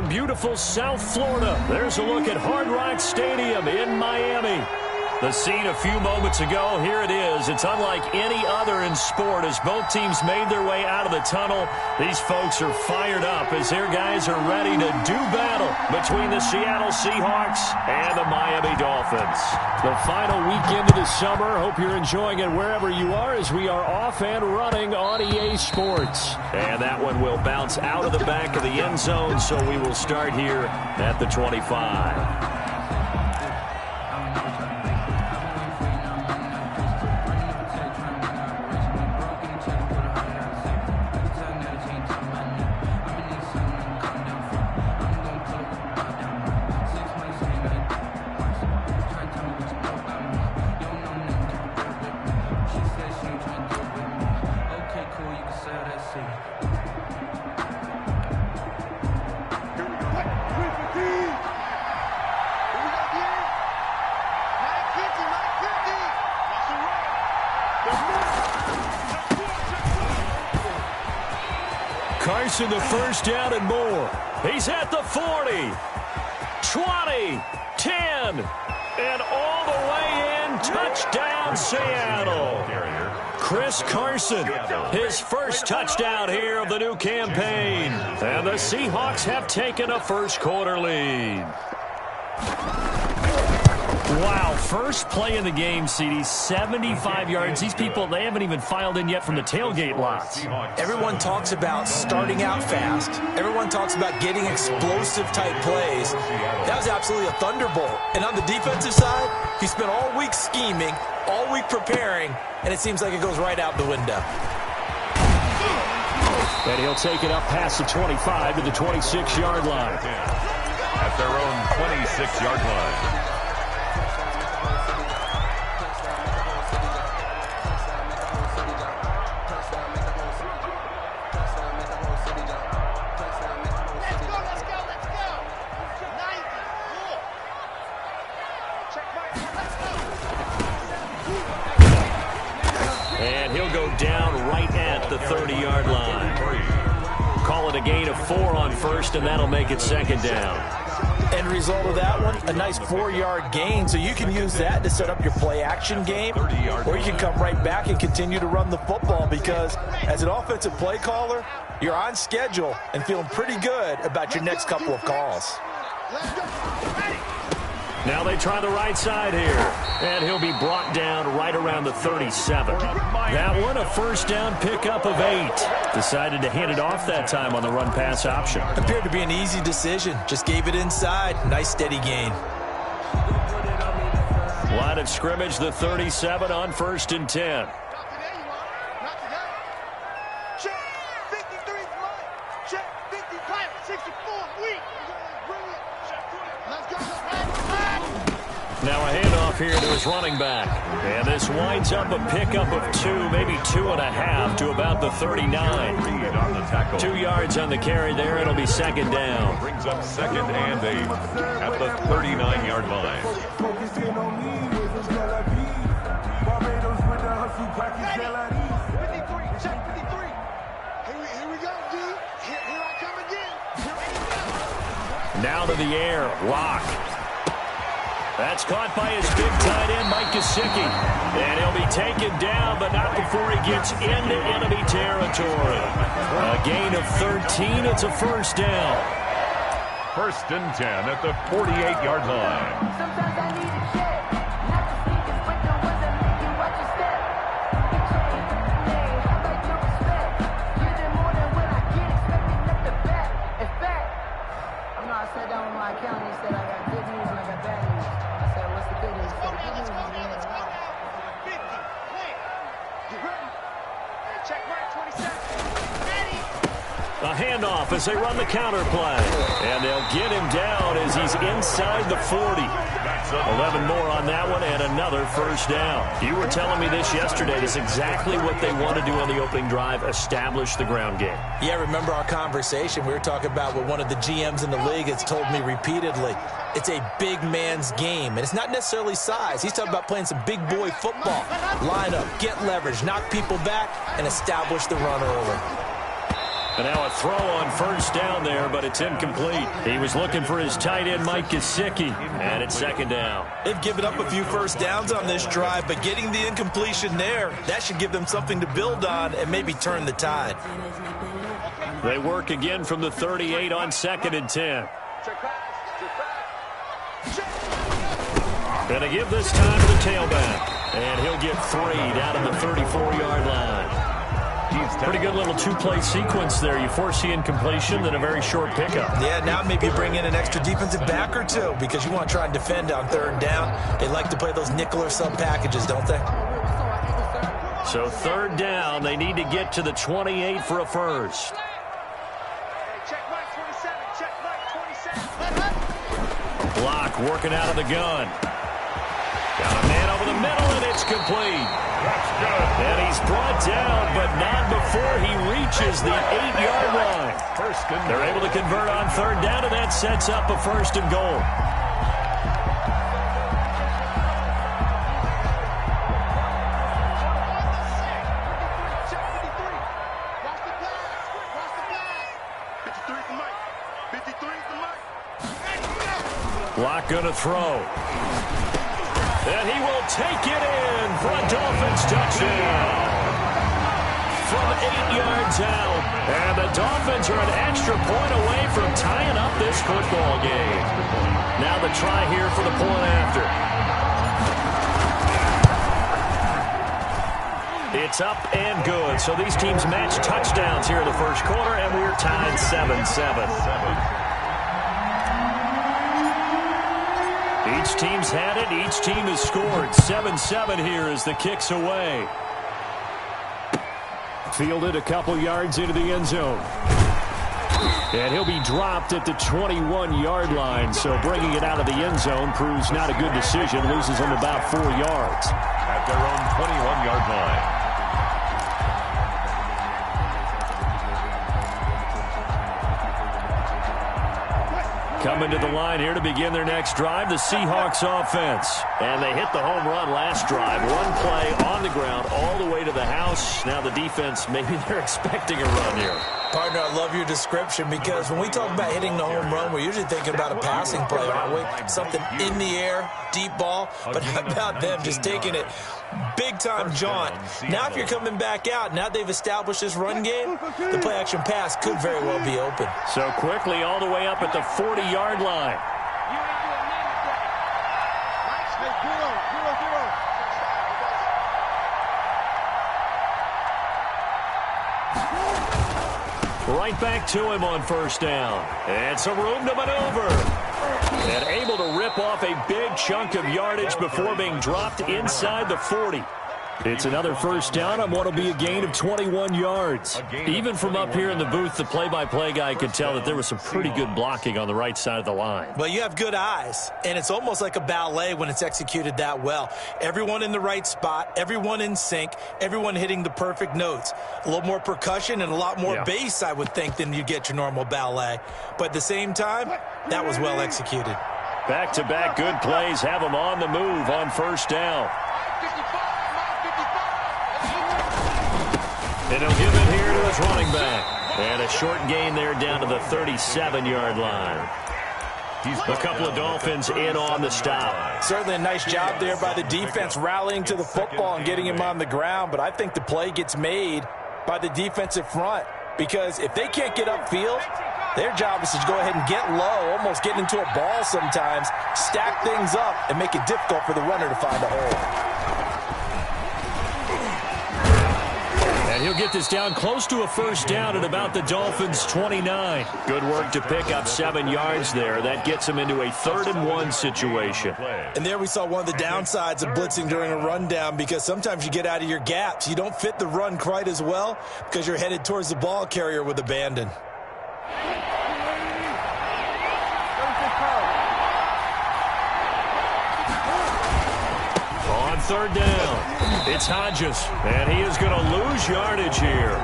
from beautiful South Florida, there's a look at Hard Rock Stadium in Miami. The scene a few moments ago, here it is. It's unlike any other in sport as both teams made their way out of the tunnel. These folks are fired up as their guys are ready to do battle between the Seattle Seahawks and the Miami Dolphins. The final weekend of the summer. Hope you're enjoying it wherever you are as we are off and running on EA Sports. And that one will bounce out of the back of the end zone, so we will start here at the 25. Carson, the first down and more. He's at the 40, 20, 10, and all the way in. Touchdown, Seattle. Chris Carson, his first touchdown here of the new campaign. And the Seahawks have taken a first-quarter lead. Wow, first play in the game, CD, 75 yards. These people, they haven't even filed in yet from the tailgate lots. Everyone talks about starting out fast. Everyone talks about getting explosive-type plays. That was absolutely a thunderbolt. And on the defensive side, he spent all week scheming, all week preparing, and it seems like it goes right out the window. And he'll take it up past the 25 to the 26-yard line. At their own 26-yard line. And he'll go down right at the 30-yard line. Call it a gain of 4 on first, and that'll make it second down. End result of that one, a nice 4-yard gain, so you can use that to set up your play-action game, or you can come right back and continue to run the football because as an offensive play caller, you're on schedule and feeling pretty good about your next couple of calls. Now they try the right side here, and he'll be brought down right around the 37. That one, a first down pickup of 8. Decided to hand it off that time on the run-pass option. Appeared to be an easy decision. Just gave it inside. Nice, steady gain. Line of scrimmage, the 37 on 1st and 10. Now a handoff here to his running back. And this winds up a pickup of 2, maybe 2.5 to about the 39. 2 yards on the carry there. It'll be second down. Brings up second and 8 at the 39-yard line. Now to the air. Lock. That's caught by his big tight end, Mike Gesicki. And he'll be taken down, but not before he gets into enemy territory. A gain of 13. It's a first down. 1st and 10 at the 48-yard line. Sometimes I need a check. Not to sneak and break the ones that make you watch your step. Big chain, hey, how about your respect? Get it more than when I get expecting at the back. In fact, I know I sat down with my accountant and said I got good news and I got bad news. I said, what's the good news? He said, the good news is we ain't allowed. 50, clear. You ready? Check mark 27. Ready? A handoff as they run the counter play. And they'll get him down as he's inside the 40. 11 more on that one and another first down. You were telling me this yesterday. It's exactly what they want to do on the opening drive, establish the ground game. Yeah, remember our conversation. We were talking about what one of the GMs in the league has told me repeatedly. It's a big man's game, and it's not necessarily size. He's talking about playing some big boy football. Line up, get leverage, knock people back, and establish the run early. And now a throw on first down there, but it's incomplete. He was looking for his tight end, Mike Gesicki, and it's second down. They've given up a few first downs on this drive, but getting the incompletion there, that should give them something to build on and maybe turn the tide. They work again from the 38 on 2nd and 10. Going to give this time to the tailback. And he'll get 3 down at the 34-yard line. Pretty good little two-play sequence there. You force the incompletion, then a very short pickup. Yeah, now maybe bring in an extra defensive back or two because you want to try and defend on 3rd down. They like to play those nickel or sub packages, don't they? So 3rd down, they need to get to the 28 for a first. Block working out of the gun. Got a man over the middle, and it's complete. That's good. And he's brought down, but not before he reaches the 8-yard line. They're able to convert on 3rd down, and that sets up a 1st and goal. Block gonna throw. And he will take it in for a Dolphins touchdown. From 8 yards out. And the Dolphins are an extra point away from tying up this football game. Now the try here for the point after. It's up and good. So these teams match touchdowns here in the first quarter, and we're tied 7-7. Each team's had it. Each team has scored. 7-7 here as the kick's away. Fielded a couple yards into the end zone. And he'll be dropped at the 21-yard line. So bringing it out of the end zone proves not a good decision. Loses him about 4 yards. At their own 21-yard line. Coming to the line here to begin their next drive, the Seahawks offense. And they hit the home run last drive. One play on the ground all the way to the house. Now the defense, maybe they're expecting a run here. Partner, I love your description because when we talk about hitting the home run, we're usually thinking about a passing play, aren't we? Something in the air, deep ball. But how about them just taking it big-time jaunt? Now if you're coming back out, now they've established this run game, the play-action pass could very well be open. So quickly all the way up at the 40-yard line. Right back to him on first down. And some room to maneuver. And able to rip off a big chunk of yardage before being dropped inside the 40. It's another first down on what will be a gain of 21 yards. Even from up here in the booth, the play-by-play guy could tell that there was some pretty good blocking on the right side of the line. Well, you have good eyes, and it's almost like a ballet when it's executed that well. Everyone in the right spot, everyone in sync, everyone hitting the perfect notes. A little more percussion and a lot more bass, I would think, than you get your normal ballet. But at the same time, that was well executed. Back-to-back good plays have him on the move on first down. And he'll give it here to his running back. And a short gain there down to the 37-yard line. A couple of Dolphins in on the stop. Certainly a nice job there by the defense rallying to the football and getting him on the ground. But I think the play gets made by the defensive front. Because if they can't get upfield, their job is to go ahead and get low, almost get into a ball sometimes, stack things up, and make it difficult for the runner to find a hole. And he'll get this down close to a first down at about the Dolphins' 29. Good work to pick up 7 yards there. That gets him into a 3rd and 1 situation. And there we saw one of the downsides of blitzing during a rundown because sometimes you get out of your gaps. You don't fit the run quite as well because you're headed towards the ball carrier with abandon. On 3rd down. It's Hodges, and he is going to lose yardage here.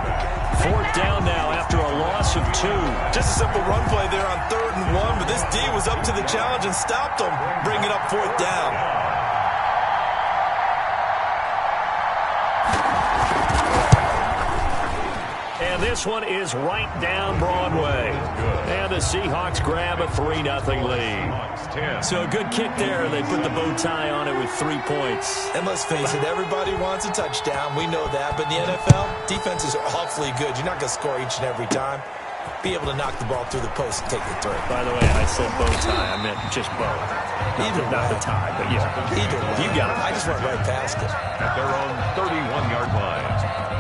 4th down now after a loss of 2. Just a simple run play there on 3rd and 1, but this D was up to the challenge and stopped him, bringing up 4th down. And And this one is right down Broadway. And the Seahawks grab a 3-0 lead. So a good kick there. They put the bow tie on it with 3 points. And let's face it, everybody wants a touchdown. We know that. But in the NFL, defenses are awfully good. You're not going to score each and every time. Be able to knock the ball through the post and take the throw. By the way, I said bow tie. I meant just bow. Not the tie, but yeah. Either way. You got it. I just went right past it. At their own 31-yard line.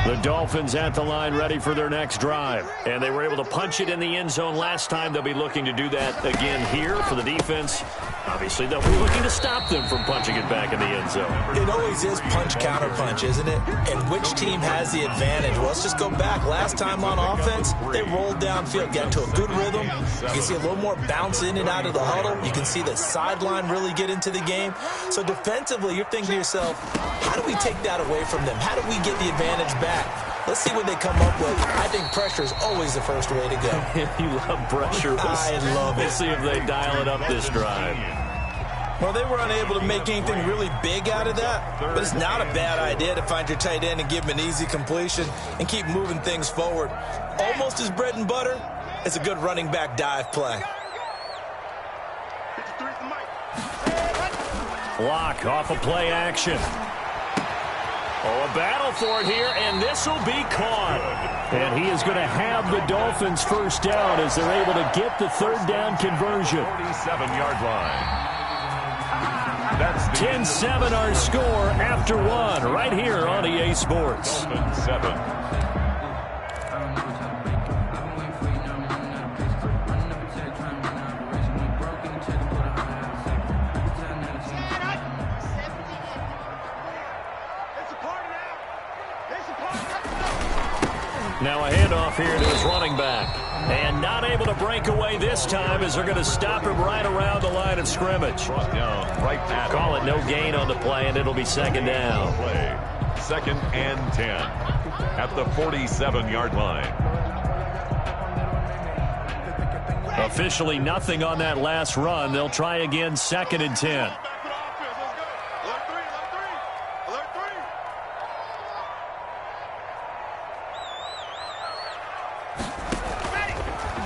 The Dolphins at the line ready for their next drive. And they were able to punch it in the end zone last time. They'll be looking to do that again here for the defense. Obviously, they'll be looking to stop them from punching it back in the end zone. It always is punch-counter-punch, isn't it? And which team has the advantage? Well, let's just go back. Last time on offense, they rolled downfield, got into a good rhythm. You can see a little more bounce in and out of the huddle. You can see the sideline really get into the game. So defensively, you're thinking to yourself, how do we take that away from them? How do we get the advantage back? Let's see what they come up with. I think pressure is always the first way to go. You love pressure. I love it. We'll see if they dial it up this drive. Well, they were unable to make anything really big out of that, but it's not a bad idea to find your tight end and give him an easy completion and keep moving things forward. Almost as bread and butter as a good running back dive play. Lock off a play action. Oh, a battle for it here, and this will be caught. And he is going to have the Dolphins first down as they're able to get the third down conversion. 47-yard line. 10-7 our score after one right here on EA Sports. 7. Now a handoff here to his running back. And not able to break away this time as they're going to stop him right around the line of scrimmage. Call it no gain on the play, and it'll be second down. Second and 10 at the 47-yard line. Officially nothing on that last run. They'll try again, second and 10.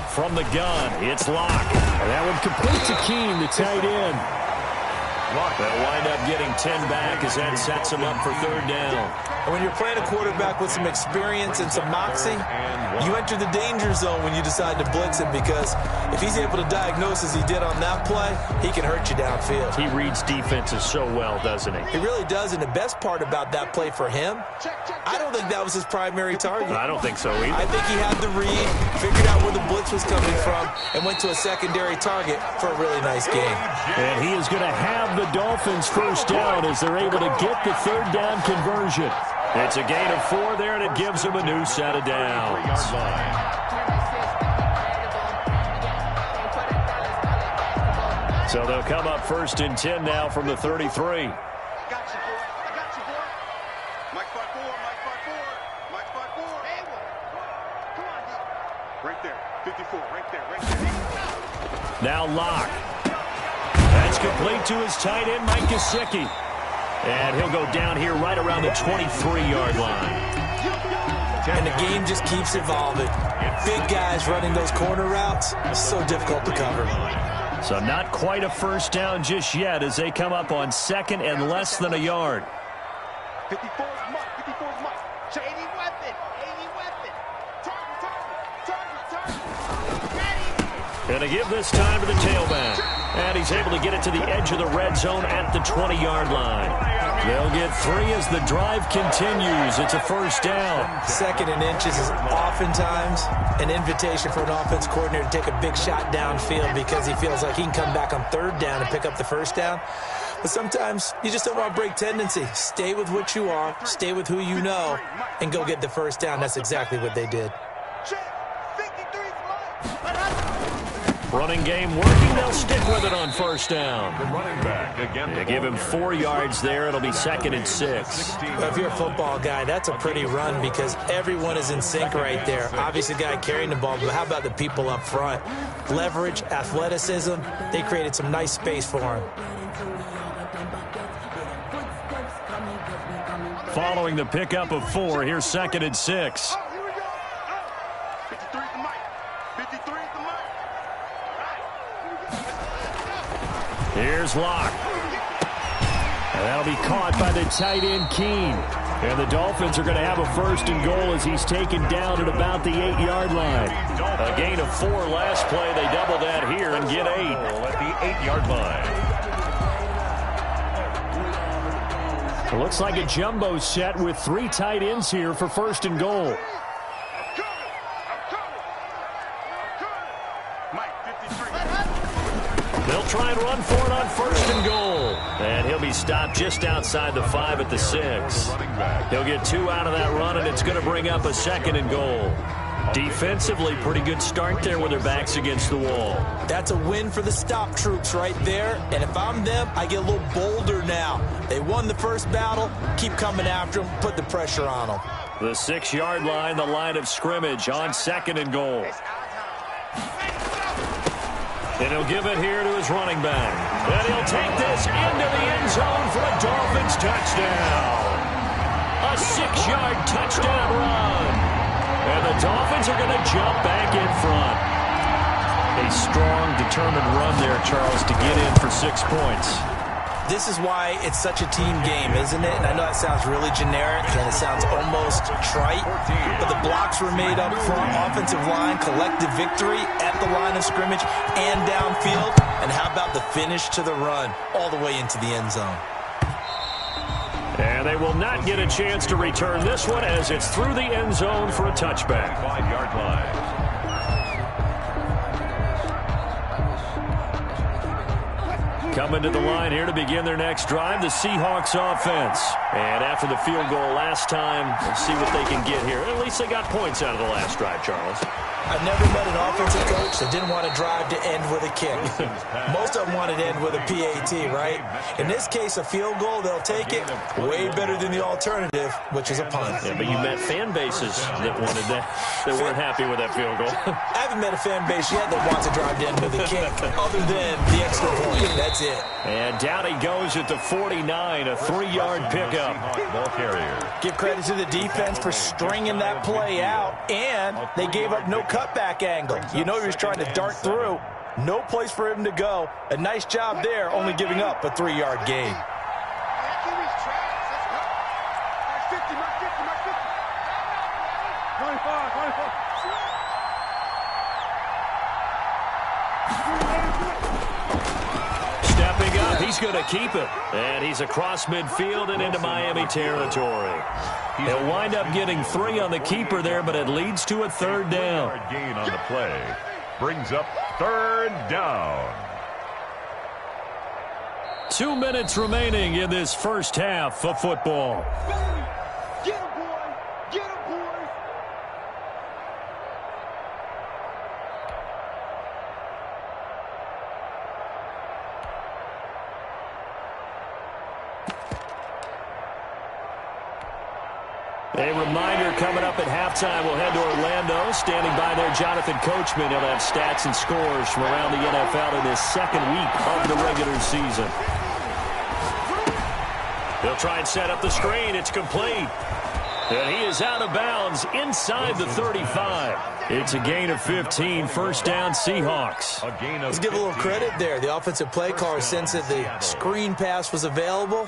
From the gun, it's Lock. And that one complete to Keene, the tight end. They'll wind up getting 10 back as that sets him up for third down. And when you're playing a quarterback with some experience and some moxie, you enter the danger zone when you decide to blitz him, because if he's able to diagnose as he did on that play, he can hurt you downfield. He reads defenses so well, doesn't he? He really does, and the best part about that play for him, I don't think that was his primary target. I don't think so either. I think he had the read, figured out where the blitz was coming from, and went to a secondary target for a really nice game. And he is going to have the Dolphins first down as they're able to get the third down conversion. It's a gain of 4 there, and it gives them a new set of downs. So they'll come up first and 10 now from the 33. Now Lock. That's complete to his tight end, Mike Gesicki. And he'll go down here right around the 23-yard line. And the game just keeps evolving. Big guys running those corner routes, so difficult to cover. So not quite a first down just yet as they come up on second and less than a yard. 54's Mike. 54's Mike. 80 weapon. 80 weapon. Target. Ready. And to give this time to the tailback. And he's able to get it to the edge of the red zone at the 20-yard line. They'll get 3 as the drive continues. It's a first down. Second and inches is oftentimes an invitation for an offense coordinator to take a big shot downfield because he feels like he can come back on third down and pick up the first down. But sometimes you just don't want to break tendency. Stay with what you are, stay with who you know, and go get the first down. That's exactly what they did. Running game working. They'll stick with it on first down. The running back again. They give him 4 yards there. It'll be 2nd and 6. Well, if you're a football guy, that's a pretty run because everyone is in sync right there. Obviously, the guy carrying the ball, but how about the people up front? Leverage, athleticism, they created some nice space for him. Following the pickup of 4, here's 2nd and 6. Here we go. 53 is the mic. 53 is the mic. Here's Locke. And that'll be caught by the tight end, Keene. And the Dolphins are going to have a 1st and goal as he's taken down at about the 8-yard line. A gain of 4 last play. They double that here and get 8. At the 8-yard line. It looks like a jumbo set with 3 tight ends here for 1st and goal. They'll try and run for it on 1st and goal. And he'll be stopped just outside the 5 at the 6. He'll get 2 out of that run, and it's going to bring up a 2nd and goal. Defensively, pretty good start there with their backs against the wall. That's a win for the stop troops right there. And if I'm them, I get a little bolder now. They won the first battle. Keep coming after them. Put the pressure on them. The 6-yard line, the line of scrimmage on 2nd and goal. And he'll give it here to his running back. And he'll take this into the end zone for a Dolphins touchdown. A 6-yard touchdown run. And the Dolphins are going to jump back in front. A strong, determined run there, Charles, to get in for 6 points. This is why it's such a team game, isn't it? And I know that sounds really generic and it sounds almost trite, but the blocks were made up front, offensive line, collective victory at the line of scrimmage and downfield. And how about the finish to the run all the way into the end zone? And they will not get a chance to return this one as it's through the end zone for a touchback. 5-yard line. Coming to the line here to begin their next drive, the Seahawks offense. And after the field goal last time, we'll see what they can get here. At least they got points out of the last drive, Charles. I've never met an offensive coach that didn't want to drive to end with a kick. Most of them wanted to end with a PAT, right? In this case, a field goal, they'll take it way better than the alternative, which is a punt. Yeah, but you met fan bases that wanted that, that weren't happy with that field goal. I haven't met a fan base yet that wants to drive to end with a kick, other than the extra point. That's it. And down he goes at the 49, a 3-yard pickup. Ball carrier. Give credit to the defense for stringing that play out, and they gave up no cutback angle. You know he was trying to dart through. No place for him to go. A nice job there, only giving up a 3-yard gain. Stepping up, he's going to keep it. And he's across midfield and into Miami territory. He'll wind up getting 3 on the keeper there, but it leads to a 3rd down. Gain on the play. Brings up 3rd down. 2 minutes remaining in this first half of football. Get him, boy! Get him, boy! A reminder coming up at halftime. We'll head to Orlando. Standing by there, Jonathan Coachman. He'll have stats and scores from around the NFL in this 2nd week of the regular season. They'll try and set up the screen. It's complete. And he is out of bounds inside the 35. It's a gain of 15. 1st down, Seahawks. Let's give a little credit there. The offensive play caller sensed that the screen pass was available.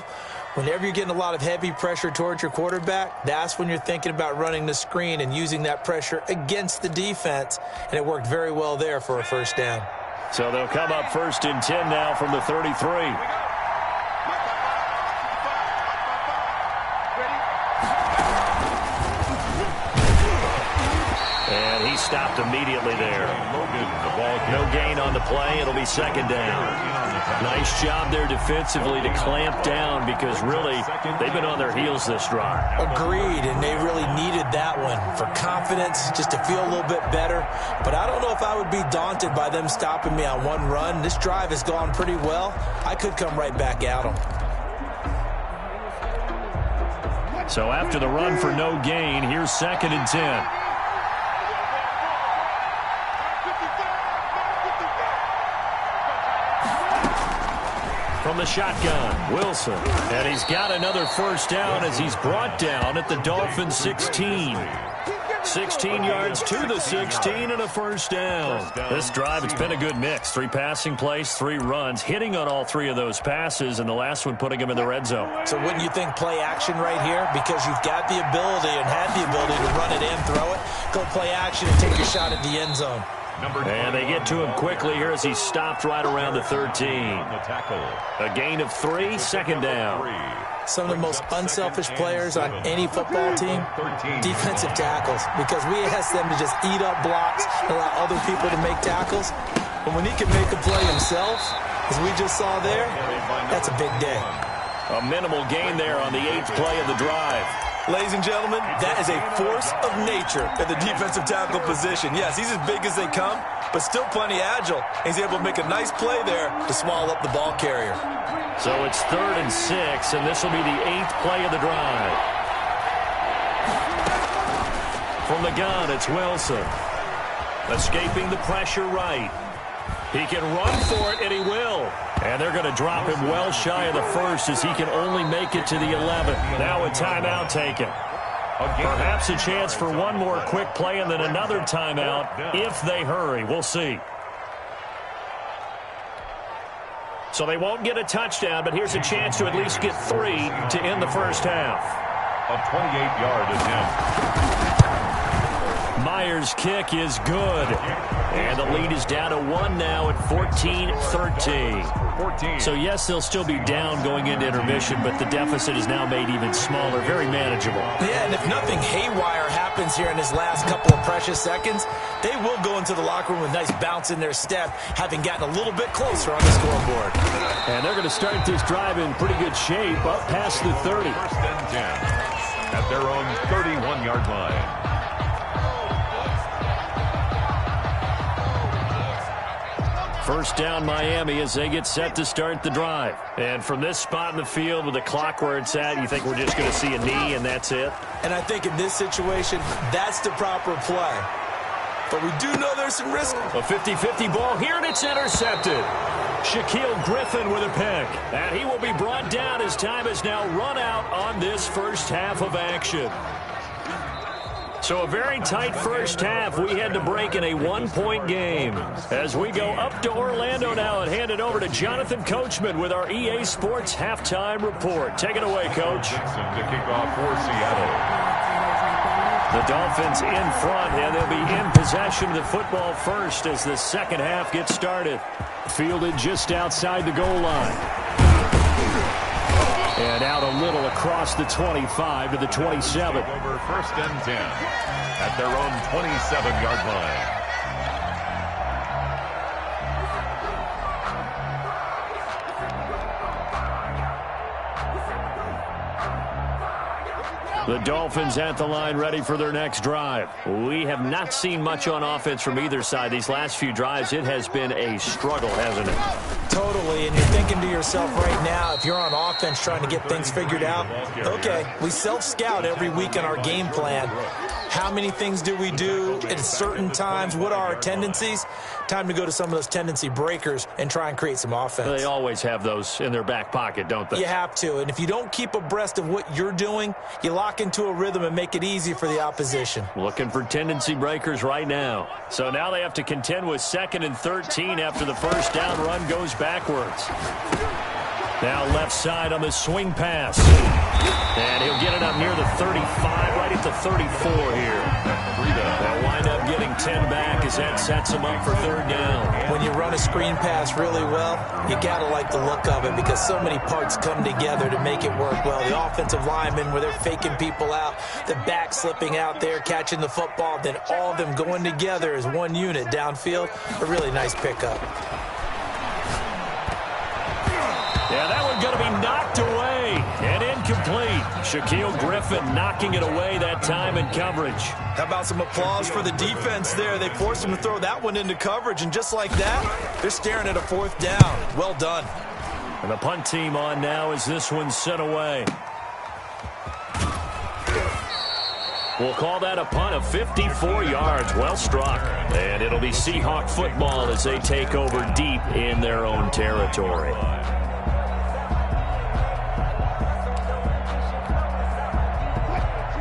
Whenever you're getting a lot of heavy pressure towards your quarterback, that's when you're thinking about running the screen and using that pressure against the defense. And it worked very well there for a 1st down. So they'll come up 1st and 10 now from the 33. And he stopped immediately there. Logan, the ball No gain on the play. It'll be second down. Nice job there defensively to clamp down because really they've been on their heels this drive. Agreed, and they really needed that one for confidence, just to feel a little bit better. But I don't know if I would be daunted by them stopping me on one run. This drive has gone pretty well. I could come right back at them. So after the run for no gain, here's 2nd and 10. From the shotgun, Wilson. And he's got another first down as he's brought down at the Dolphins' 16. 16 yards to the 16 and a first down. This drive, it's been a good mix. 3 passing plays, 3 runs, hitting on all 3 of those passes, and the last one putting him in the red zone. So wouldn't you think play action right here? Because you've got the ability and had the ability to run it and throw it. Go play action and take your shot at the end zone. And they get to him quickly here as he's stopped right around the 13. A gain of 3, second down. Some of the most unselfish players on any football team, defensive tackles, because we ask them to just eat up blocks and allow other people to make tackles. But when he can make a play himself, as we just saw there, that's a big day. A minimal gain there on the 8th play of the drive. Ladies and gentlemen, that is a force of nature at the defensive tackle position. Yes, he's as big as they come, but still plenty agile. He's able to make a nice play there to swallow up the ball carrier. So it's 3rd and 6, and this will be the 8th play of the drive. From the gun, it's Wilson. Escaping the pressure right. He can run for it, and he will. And they're going to drop him well shy of the first as he can only make it to the 11th. Now a timeout taken. Perhaps a chance for one more quick play and then another timeout if they hurry. We'll see. So they won't get a touchdown, but here's a chance to at least get 3 to end the first half. A 28-yard attempt. Myers' kick is good. And the lead is down to 1 now at 14-13. So, yes, they'll still be down going into intermission, but the deficit is now made even smaller, very manageable. Yeah, and if nothing haywire happens here in his last couple of precious seconds, they will go into the locker room with a nice bounce in their step, having gotten a little bit closer on the scoreboard. And they're going to start this drive in pretty good shape, up past the 30. 1st and 10 at their own 31-yard line. First down Miami as they get set to start the drive. And from this spot in the field with the clock where it's at, you think we're just going to see a knee and that's it? And I think in this situation, that's the proper play. But we do know there's some risk. A 50-50 ball here, and it's intercepted. Shaquille Griffin with a pick. And he will be brought down as time has now run out on this first half of action. So a very tight first half. We had to break in a 1-point game. As we go up to Orlando now and hand it over to Jonathan Coachman with our EA Sports halftime report. Take it away, Coach. To kick off for Seattle. The Dolphins in front, and they'll be in possession of the football first as the second half gets started. Fielded just outside the goal line. And out a little across the 25 to the 27. Over 1st and 10 at their own 27-yard line. The Dolphins at the line ready for their next drive. We have not seen much on offense from either side. These last few drives, it has been a struggle, hasn't it? Totally, and you're thinking to yourself right now, if you're on offense trying to get things figured out, okay, we self-scout every week in our game plan. How many things do we do at certain times? What are our tendencies? Time to go to some of those tendency breakers and try and create some offense. They always have those in their back pocket, don't they? You have to, and if you don't keep abreast of what you're doing, you lock into a rhythm and make it easy for the opposition. Looking for tendency breakers right now. So now they have to contend with 2nd and 13 after the first down run goes backwards. Now left side on the swing pass. And he'll get it up near the 35, right at the 34 here. They'll wind up getting and 10 back as that sets them up for third down. When you run a screen pass really well, you got to like the look of it because so many parts come together to make it work well. The offensive linemen, where they're faking people out, the back slipping out there, catching the football, then all of them going together as one unit downfield. A really nice pickup. Yeah, that one going to be knocked away and incomplete. Shaquille Griffin knocking it away that time in coverage. How about some applause for the defense there? They forced him to throw that one into coverage, and just like that, they're staring at a fourth down. Well done. And the punt team on now as this one's sent away. We'll call that a punt of 54 yards. Well struck. And it'll be Seahawk football as they take over deep in their own territory.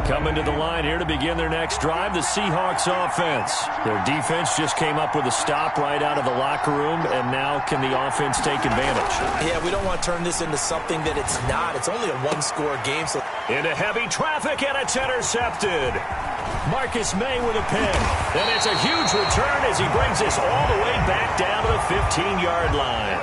Coming to the line here to begin their next drive, the Seahawks offense. Their defense just came up with a stop right out of the locker room, and now can the offense take advantage? Yeah, we don't want to turn this into something that it's not. It's only a one-score game. So into heavy traffic, and it's intercepted. Marcus May with a pin. And it's a huge return as he brings this all the way back down to the 15-yard line.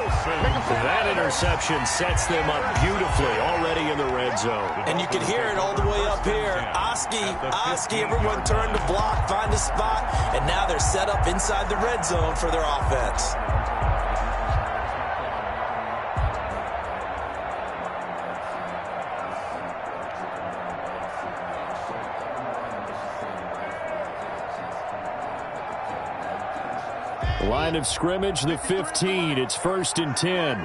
That interception sets them up beautifully already in the red zone. And you can hear it all the way up here. Oski, everyone turned to block, find a spot, and now they're set up inside the red zone for their offense. Line of scrimmage, the 15. It's 1st and 10.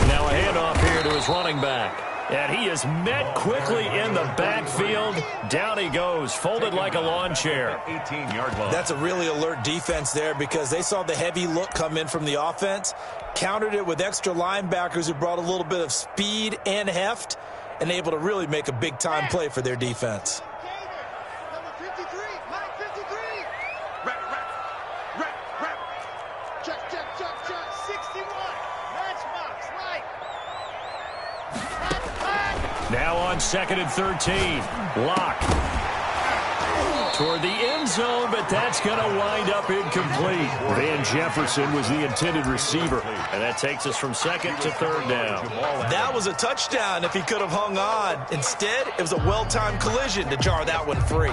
Now a handoff here to his running back. And he is met quickly in the backfield. Down he goes, folded like a lawn chair. 18-yard line. That's a really alert defense there because they saw the heavy look come in from the offense, countered it with extra linebackers who brought a little bit of speed and heft, and able to really make a big-time play for their defense. Now on 2nd and 13. Lock. Toward the end zone, but that's going to wind up incomplete. Van Jefferson was the intended receiver. And that takes us from 2nd to 3rd down. That was a touchdown if he could have hung on. Instead, it was a well-timed collision to jar that one free.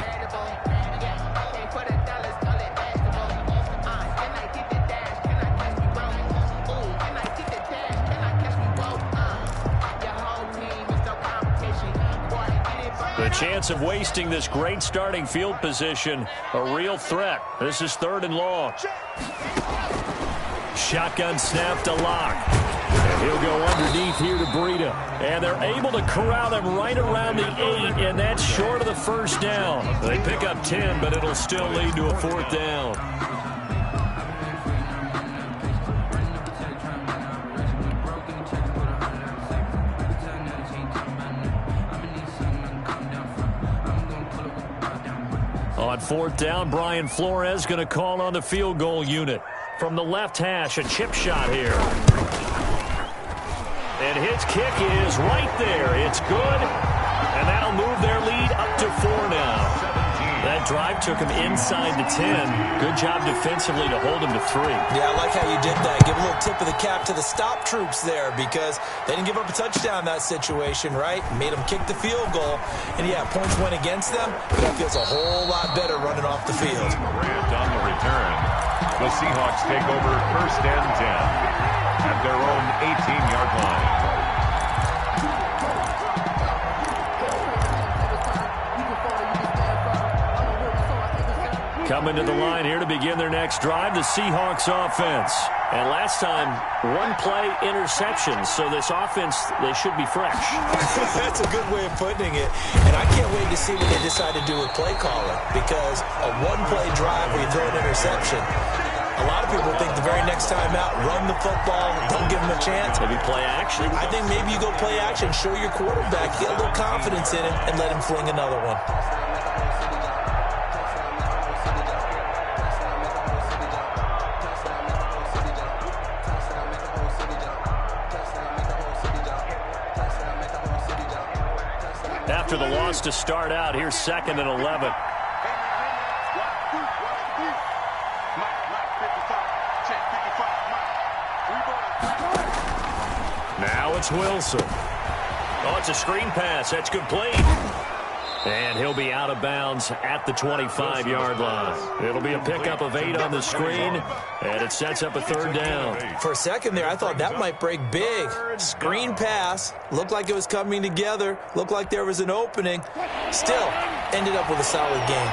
The chance of wasting this great starting field position, a real threat. This is 3rd and long. Shotgun snap to Lock. And he'll go underneath here to Breida. And they're able to corral him right around the 8, and that's short of the 1st down. They pick up 10, but it'll still lead to a 4th down. On 4th down, Brian Flores going to call on the field goal unit. From the left hash, a chip shot here. And his kick is right there. It's good, and that'll move their lead up to 4 now. That drive took him inside the 10. Good job defensively to hold him to 3. Yeah, I like how you did that. Give a little tip of the cap to the stop troops there because they didn't give up a touchdown in that situation, right? Made them kick the field goal. And, yeah, points went against them, but that feels a whole lot better running off the field. Grant on the return. The Seahawks take over 1st and 10 at their own 18-yard line. Coming to the line here to begin their next drive, the Seahawks offense. And last time, one-play interceptions, so this offense, they should be fresh. That's a good way of putting it. And I can't wait to see what they decide to do with play calling because a one-play drive where you throw an interception, a lot of people think the very next time out, run the football, don't give them a chance. Maybe play action. I think maybe you go play action, show your quarterback, get a little confidence in him, and let him fling another one. after the loss to start out. Here's 2nd and 11. Now it's Wilson. Oh, it's a screen pass. That's complete. And he'll be out of bounds at the 25-yard line. It'll be a pickup of 8 on the screen, and it sets up a 3rd down. For a second there, I thought that might break big. Screen pass. Looked like it was coming together. Looked like there was an opening. Still, ended up with a solid game.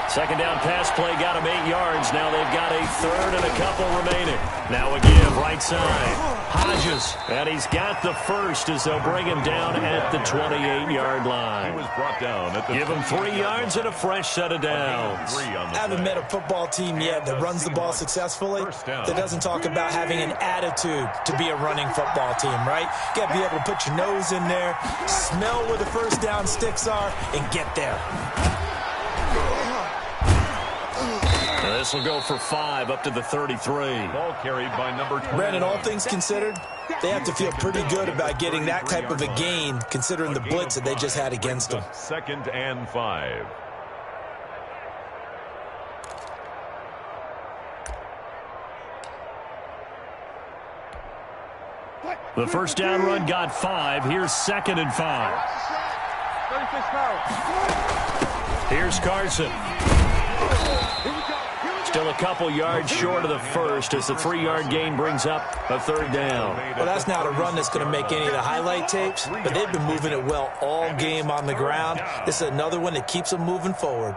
2nd down pass play got him 8 yards. Now they've got a 3rd and a couple remaining. Now again, right side. Hodges, and he's got the 1st as they'll bring him down at the 28-yard line. He was brought down at the Give him 3 yards and a fresh set of downs. I haven't met a football team yet that runs the ball successfully that doesn't talk about having an attitude to be a running football team, right? You got to be able to put your nose in there, smell where the first down sticks are, and get there. This will go for 5 up to the 33. Ball carried by number 20. Brandon, all things considered, they have to feel pretty good about getting that type of a gain considering the blitz that they just had against them. 2nd and 5. The first down run got 5. Here's 2nd and 5. Here's Carson. Still a couple yards short of the 1st as the 3-yard gain brings up a 3rd down. Well, that's not a run that's going to make any of the highlight tapes, but they've been moving it well all game on the ground. This is another one that keeps them moving forward.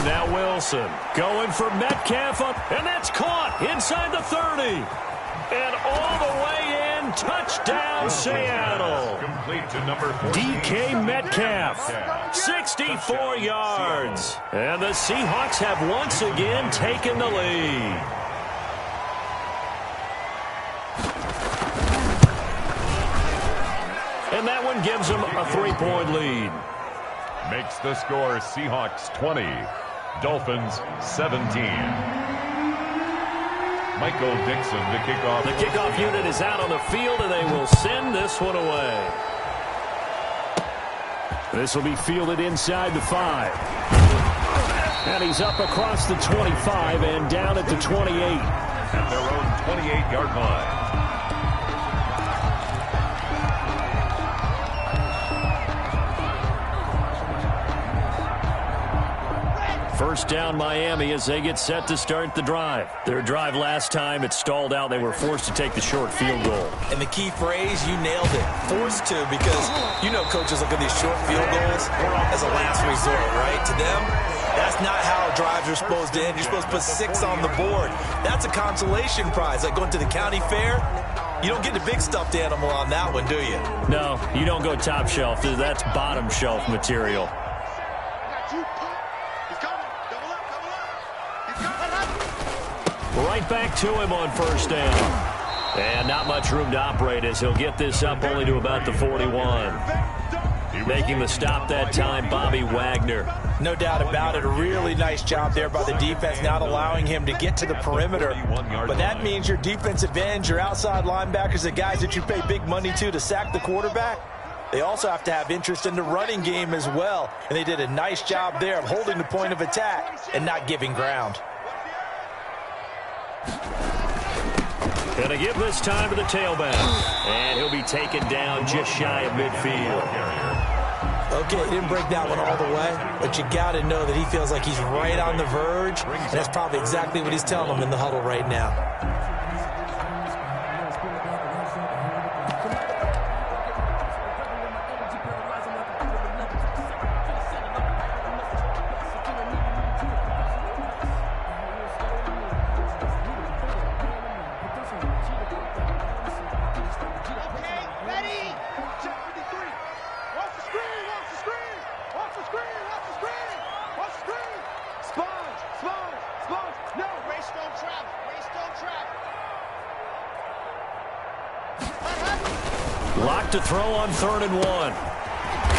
Now Wilson going for Metcalf, and that's caught inside the 30. And all the way in, touchdown Seattle. Complete to number 14. DK Metcalf, 64 yards. And the Seahawks have once again taken the lead. And that one gives them a 3-point lead. Makes the score Seahawks 20, Dolphins 17. Michael Dixon to kick off. The kickoff unit is out on the field, and they will send this one away. This will be fielded inside the 5. And he's up across the 25 and down at the 28. At their own 28-yard line. First down Miami as they get set to start the drive. Their drive last time, it stalled out. They were forced to take the short field goal. And the key phrase, you nailed it. Forced to, because you know coaches look at these short field goals as a last resort, right? To them, that's not how drives are supposed to end. You're supposed to put 6 on the board. That's a consolation prize. Like going to the county fair, you don't get the big stuffed animal on that one, do you? No, you don't go top shelf. That's bottom shelf material. Right back to him on first down. And not much room to operate as he'll get this up only to about the 41. Making the stop that time, Bobby Wagner. No doubt about it. A really nice job there by the defense, not allowing him to get to the perimeter. But that means your defensive ends, your outside linebackers, the guys that you pay big money to sack the quarterback, they also have to have interest in the running game as well. And they did a nice job there of holding the point of attack and not giving ground. Gonna give this time to the tailback. And he'll be taken down just shy of midfield. Okay, he didn't break that one all the way, but you got to know that he feels like he's right on the verge, and that's probably exactly what he's telling them in the huddle right now. Locked to throw on 3rd and 1.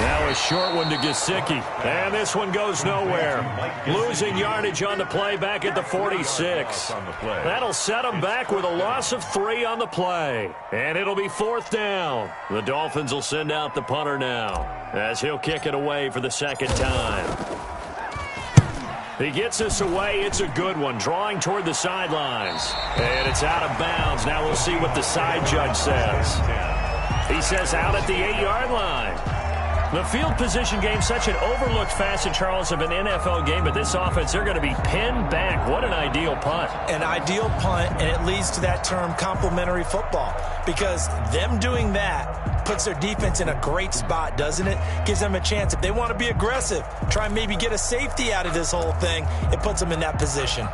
Now a short one to Gesicki. And this one goes nowhere. Losing yardage on the play back at the 46. That'll set them back with a loss of 3 on the play. And it'll be 4th down. The Dolphins will send out the punter now, as he'll kick it away for the 2nd time. He gets this away. It's a good one, drawing toward the sidelines. And it's out of bounds. Now we'll see what the side judge says. He says out at the 8-yard line. The field position game, such an overlooked facet, Charles, of an NFL game, but this offense, they're going to be pinned back. What an ideal punt. An ideal punt, and it leads to that term complementary football, because them doing that puts their defense in a great spot, doesn't it? Gives them a chance. If they want to be aggressive, try and maybe get a safety out of this whole thing, it puts them in that position.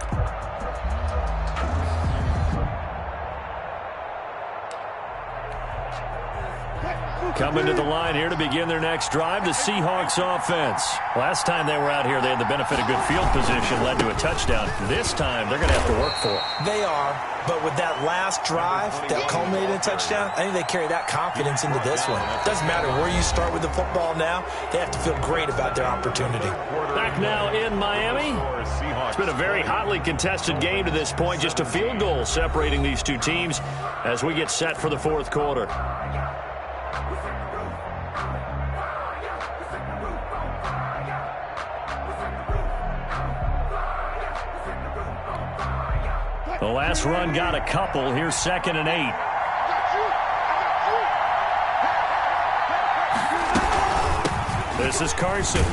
Coming to the line here to begin their next drive, the Seahawks offense. Last time they were out here, they had the benefit of good field position, led to a touchdown. This time, they're going to have to work for it. They are, but with that last drive that culminated in a touchdown, I think they carry that confidence into this one. Doesn't matter where you start with the football now, they have to feel great about their opportunity. Back now in Miami. It's been a very hotly contested game to this point, just a field goal separating these two teams as we get set for the 4th quarter. The last run got a couple. Here's 2nd and 8. This is Carson.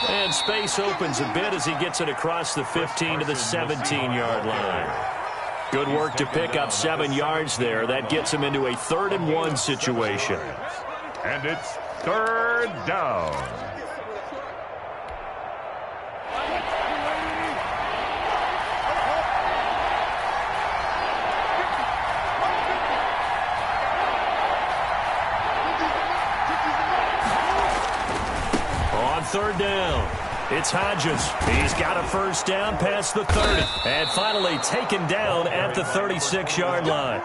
And space opens a bit as he gets it across the 15 to the 17-yard line. Good work to pick up 7 yards there. That gets him into a 3rd and 1 situation. And it's 3rd down. On 3rd down, it's Hodges. He's got a 1st down past the 30. And finally taken down at the 36-yard line.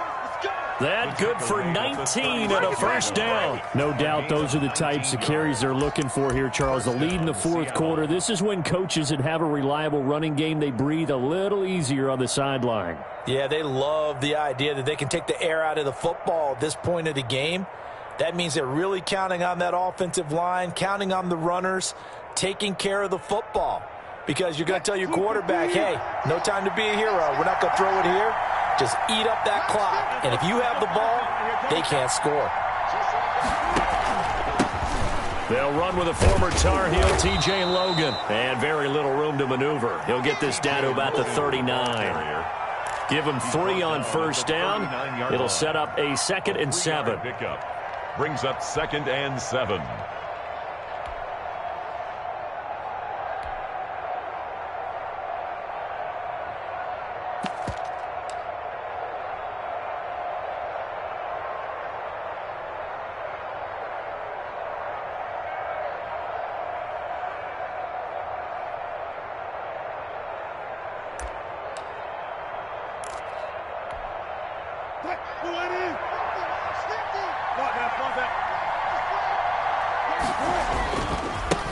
That good for 19 and a 1st down. No doubt those are the types of carries they're looking for here, Charles. The lead in the 4th quarter. This is when coaches that have a reliable running game, they breathe a little easier on the sideline. Yeah, they love the idea that they can take the air out of the football at this point of the game. That means they're really counting on that offensive line, counting on the runners, taking care of the football. Because you're going to tell your quarterback, hey, no time to be a hero. We're not going to throw it here. Just eat up that clock. And if you have the ball, they can't score. They'll run with a former Tar Heel, T.J. Logan. And very little room to maneuver. He'll get this down to about the 39. Give him 3 on 1st down. It'll set up a 2nd and 7. Brings up 2nd and 7.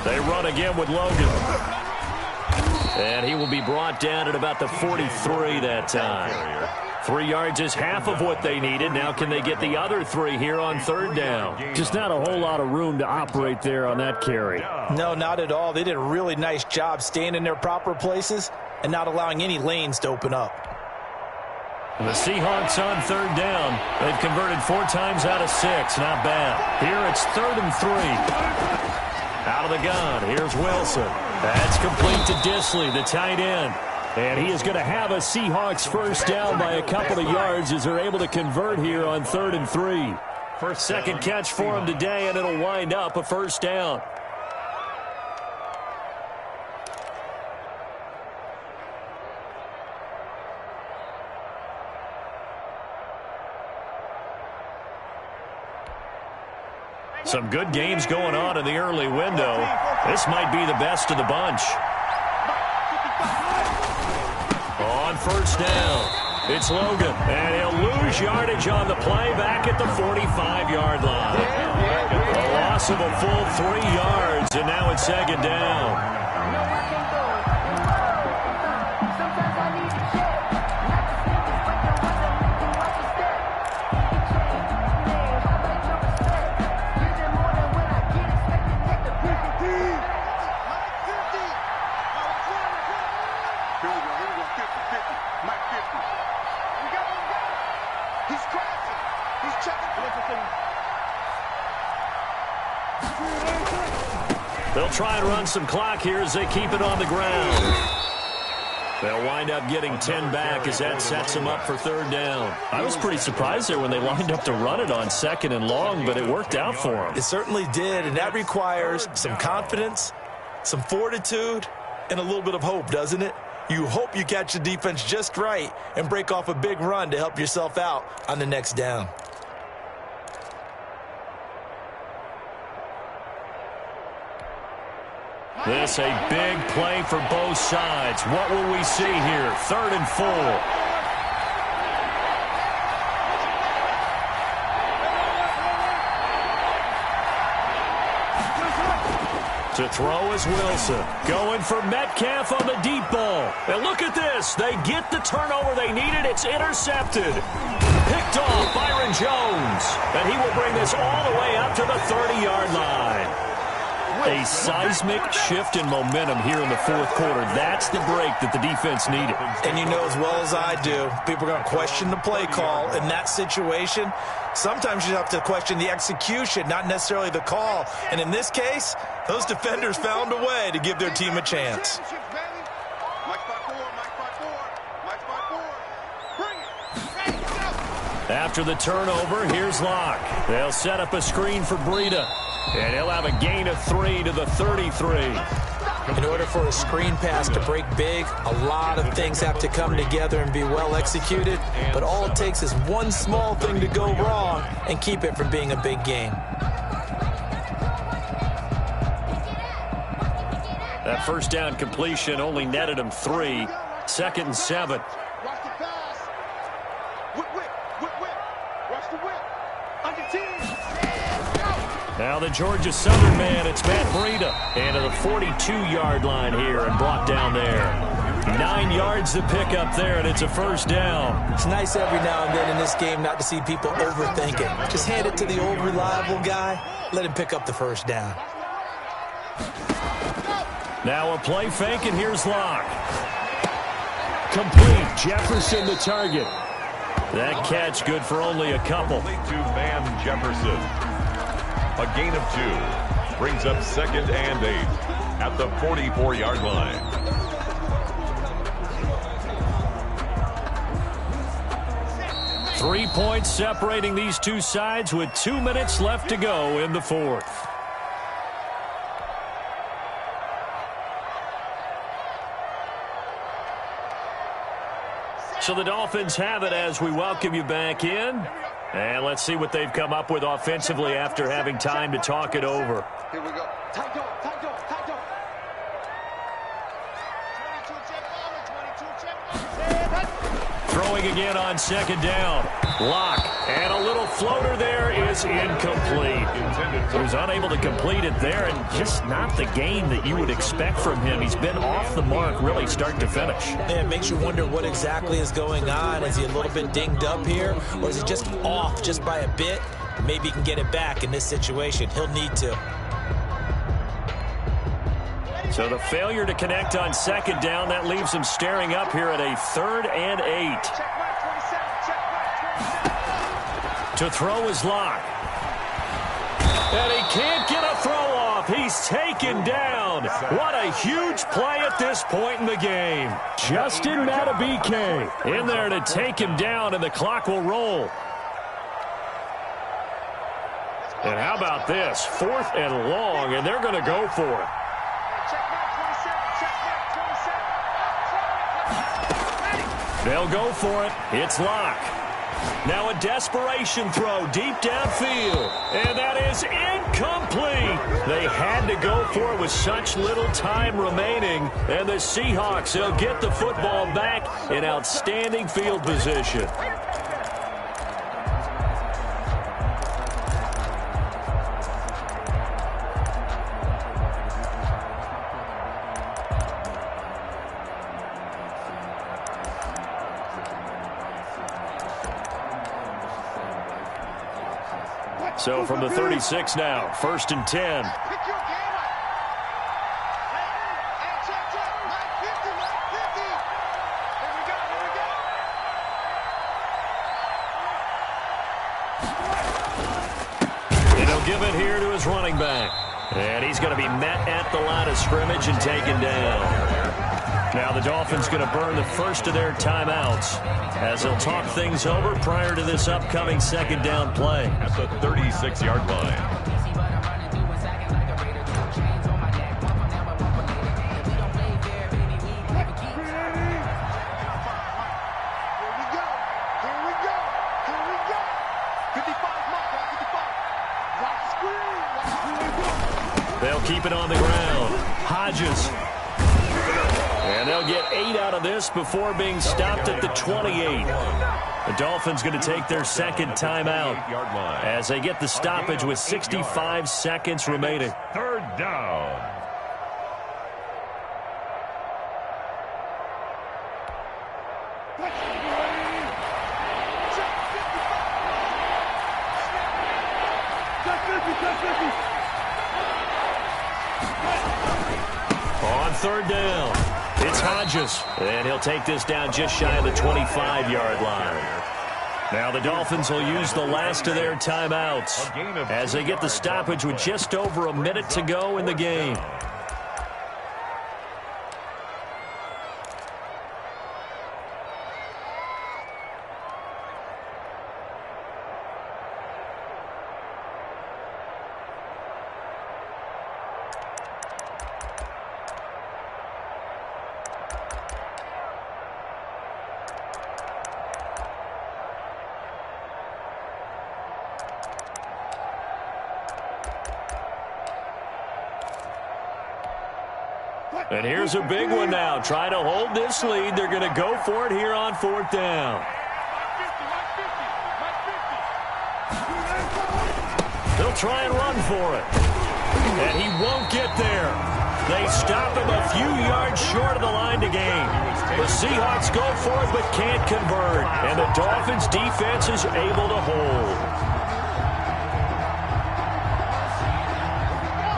They run again with Logan. And he will be brought down at about the 43 that time. 3 yards is half of what they needed. Now can they get the other 3 here on 3rd down? Just not a whole lot of room to operate there on that carry. No, not at all. They did a really nice job staying in their proper places and not allowing any lanes to open up. And the Seahawks on 3rd down. They've converted 4 times out of 6. Not bad. Here it's 3rd and 3. Out of the gun, here's Wilson. That's complete to Disley, the tight end. And he is going to have a Seahawks 1st down by a couple of yards as they're able to convert here on 3rd and 3. First second catch for him today, and it'll wind up a 1st down. Some good games going on in the early window. This might be the best of the bunch. On 1st down. It's Logan, and he'll lose yardage on the play back at the 45-yard line. A loss of a full 3 yards, and now it's second down. They'll try and run some clock here as they keep it on the ground. They'll wind up getting 10 back as that sets them up for third down. I was pretty surprised there when they lined up to run it on second and long, but it worked out for them. It certainly did, and that requires some confidence, some fortitude, and a little bit of hope, doesn't it? You hope you catch the defense just right and break off a big run to help yourself out on the next down. This a big play for both sides. What will we see here? 3rd and 4. To throw is Wilson. Going for Metcalf on the deep ball. And look at this. They get the turnover they needed. It's intercepted. Picked off Byron Jones. And he will bring this all the way up to the 30-yard line. A seismic shift in momentum here in the 4th quarter. That's the break that the defense needed. And you know as well as I do, people are going to question the play call in that situation. Sometimes you have to question the execution, not necessarily the call. And in this case, those defenders found a way to give their team a chance. After the turnover, here's Locke. They'll set up a screen for Breida. And he'll have a gain of 3 to the 33. In order for a screen pass to break big, a lot of things have to come together and be well executed. But all it takes is one small thing to go wrong and keep it from being a big game. That first down completion only netted him 3. 2nd and 7. Watch the pass. Whip. Watch the whip. Under 10. Now the Georgia Southern man, it's Matt Breida. And to the 42-yard line here and brought down there. 9 yards to pick up there, and it's a first down. It's nice every now and then in this game not to see people overthink it. Just hand it to the old reliable guy. Let him pick up the first down. Now a play fake, and here's Locke. Complete. Jefferson the target. That catch good for only a couple. To man Jefferson. A gain of 2. Brings up 2nd and 8 at the 44-yard line. Three points separating these two sides with 2 minutes left to go in the 4th. So the Dolphins have it as we welcome you back in. And let's see what they've come up with offensively after having time to talk it over. Here we go. Tight door. 22 check bomber. Throwing again on 2nd down. Locke. And a little floater there is incomplete. He was unable to complete it there, and just not the game that you would expect from him. He's been off the mark really start to finish. Yeah, it makes you wonder what exactly is going on. Is he a little bit dinged up here, or is he just off just by a bit? Maybe he can get it back in this situation. He'll need to. So the failure to connect on 2nd down, that leaves him staring up here at a 3rd and 8. To throw is Locke. And he can't get a throw off. He's taken down. What a huge play at this point in the game. Justin MoeDaBeast in there to take him down, and the clock will roll. And how about this? 4th and long, and they're going to go for it. They'll go for it. It's Locke. Now a desperation throw deep downfield. And that is incomplete. They had to go for it with such little time remaining. And the Seahawks, they'll get the football back in outstanding field position. So from the 36 now, 1st and 10. Pick your game up. Hey, check. 950. Here we go. And he'll give it here to his running back. And he's going to be met at the line of scrimmage and taken down. Now the Dolphins going to burn the first of their timeouts as they'll talk things over prior to this upcoming second down play. At the 36-yard line. Here we go. 55 mark, 55. Watch the screen. They'll keep it on the ground. Hodges. And they'll get 8 out of this before being stopped at the 28. The Dolphins going to take their second timeout as they get the stoppage with 65 seconds remaining. 3rd down. On 3rd down, it's Hodges, and he'll take this down just shy of the 25-yard line. Now the Dolphins will use the last of their timeouts as they get the stoppage with just over a minute to go in the game. And here's a big one now. Trying to hold this lead. They're going to go for it here on 4th down. They'll try and run for it. And he won't get there. They stop him a few yards short of the line to gain. The Seahawks go for it but can't convert. And the Dolphins defense is able to hold.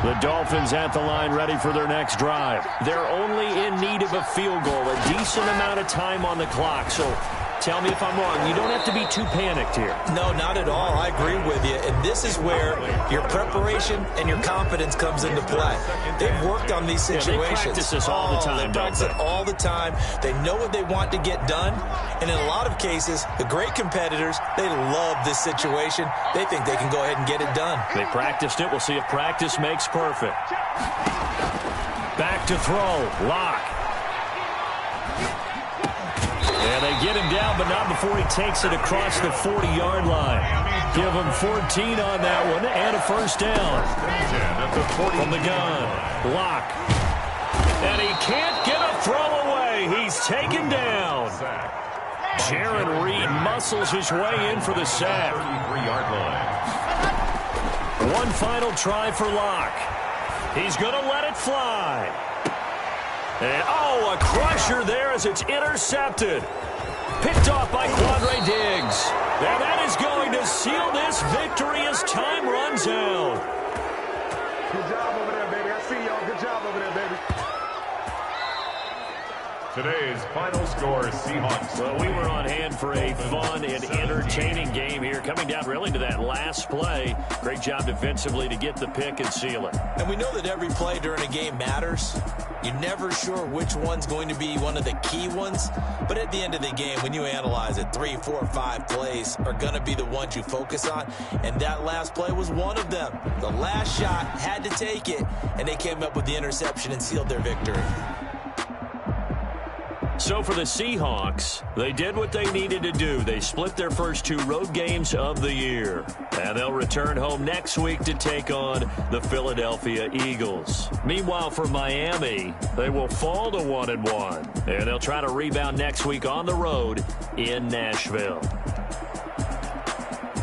The Dolphins at the line ready for their next drive. They're only in need of a field goal, a decent amount of time on the clock. So tell me if I'm wrong. You don't have to be too panicked here. No, not at all. I agree with you. And this is where your preparation and your confidence comes into play. They've worked on these situations. Yeah, they practice this all the time. They practice it all the time. They know what they want to get done. And in a lot of cases, the great competitors, they love this situation. They think they can go ahead and get it done. They practiced it. We'll see if practice makes perfect. Back to throw. Lock. And they get him down, but not before he takes it across the 40-yard line. Give him 14 on that one and a first down. From the gun. Lock. And he can't get a throw away. He's taken down. Jaron Reed muscles his way in for the sack. 33-yard line. One final try for Lock. He's going to let it fly. And, a crusher there as it's intercepted. Picked off by Quandre Diggs. And that is going to seal this victory as time runs out. Good job over there, baby. I see y'all. Good job over there, baby. Today's final score, Seahawks. Well, we were on hand for a fun and entertaining game here. Coming down really to that last play. Great job defensively to get the pick and seal it. And we know that every play during a game matters. You're never sure which one's going to be one of the key ones. But at the end of the game, when you analyze it, 3, 4, 5 plays are going to be the ones you focus on. And that last play was one of them. The last shot had to take it, and they came up with the interception and sealed their victory. So for the Seahawks, they did what they needed to do. They split their first 2 road games of the year. And they'll return home next week to take on the Philadelphia Eagles. Meanwhile, for Miami, they will fall to 1-1. And they'll try to rebound next week on the road in Nashville.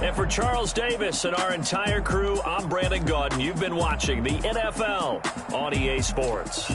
And for Charles Davis and our entire crew, I'm Brandon Gaudin. You've been watching the NFL on EA Sports.